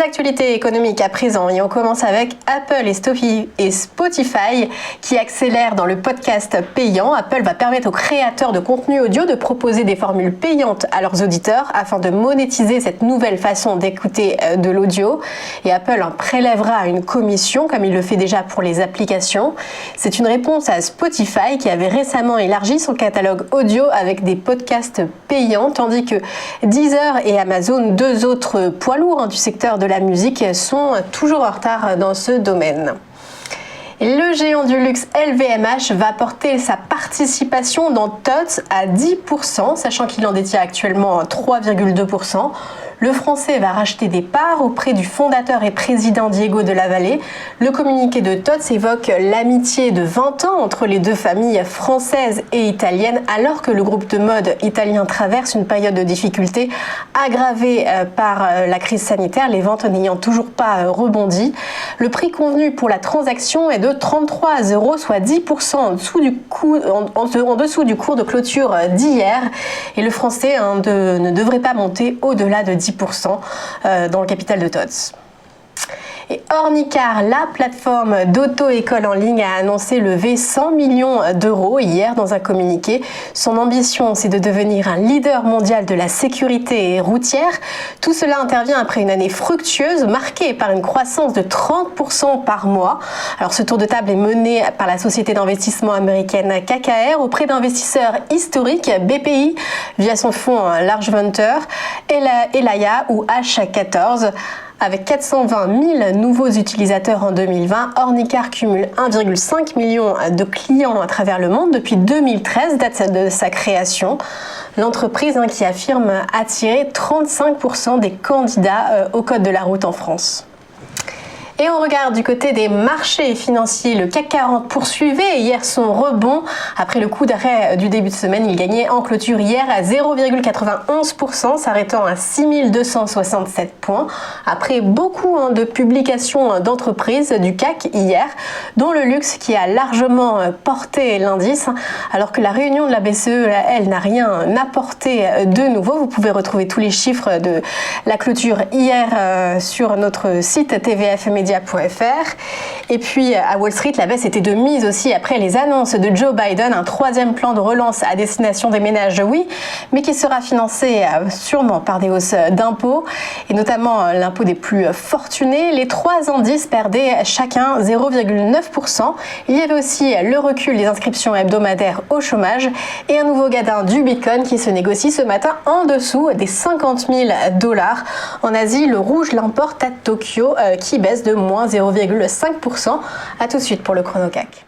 l'actualité économique à présent et on commence avec Apple et Spotify qui accélèrent dans le podcast payant. Apple va permettre aux créateurs de contenu audio de proposer des formules payantes à leurs auditeurs afin de monétiser cette nouvelle façon d'écouter de l'audio. Et Apple en prélèvera une commission comme il le fait déjà pour les applications. C'est une réponse à Spotify qui avait récemment élargi son catalogue audio avec des podcasts payants, tandis que Deezer et Amazon, deux autres poids lourds du secteur de la musique, sont toujours en retard dans ce domaine. Le géant du luxe LVMH va porter sa participation dans TOTS à 10%, sachant qu'il en détient actuellement 3,2%. Le Français va racheter des parts auprès du fondateur et président Diego de la Vallée. Le communiqué de TOTS évoque l'amitié de 20 ans entre les deux familles françaises et italiennes, alors que le groupe de mode italien traverse une période de difficultés aggravée par la crise sanitaire, les ventes n'ayant toujours pas rebondi. Le prix convenu pour la transaction est de 33 €, soit 10% en dessous du cours de clôture d'hier. Et le Français ne devrait pas monter au-delà de 10% dans le capital de TOTS. Et Ornicar, la plateforme d'auto-école en ligne, a annoncé lever 100 millions d'euros hier dans un communiqué. Son ambition, c'est de devenir un leader mondial de la sécurité routière. Tout cela intervient après une année fructueuse marquée par une croissance de 30% par mois. Alors ce tour de table est mené par la société d'investissement américaine KKR auprès d'investisseurs historiques, BPI via son fonds Large Venture, Elaya ou H14. Avec 420 000 nouveaux utilisateurs en 2020, Ornicar cumule 1,5 million de clients à travers le monde depuis 2013, date de sa création. L'entreprise qui affirme attirer 35% des candidats au code de la route en France. Et on regarde du côté des marchés financiers. Le CAC 40 poursuivait hier son rebond. Après le coup d'arrêt du début de semaine, il gagnait en clôture hier à 0,91%, s'arrêtant à 6 267 points. Après beaucoup de publications d'entreprises du CAC hier, dont le luxe qui a largement porté l'indice, alors que la réunion de la BCE, elle, n'a rien apporté de nouveau. Vous pouvez retrouver tous les chiffres de la clôture hier sur notre site tvfmedia.fr. Et puis à Wall Street, la baisse était de mise aussi après les annonces de Joe Biden, un troisième plan de relance à destination des ménages, oui, mais qui sera financé sûrement par des hausses d'impôts, et notamment l'impôt des plus fortunés. Les trois indices perdaient chacun 0,9%. Il y avait aussi le recul des inscriptions hebdomadaires au chômage et un nouveau gadin du Bitcoin qui se négocie ce matin en dessous des 50 000 $. En Asie, le rouge l'emporte à Tokyo qui baisse de moins 0,5%. A tout de suite pour le ChronoCAC.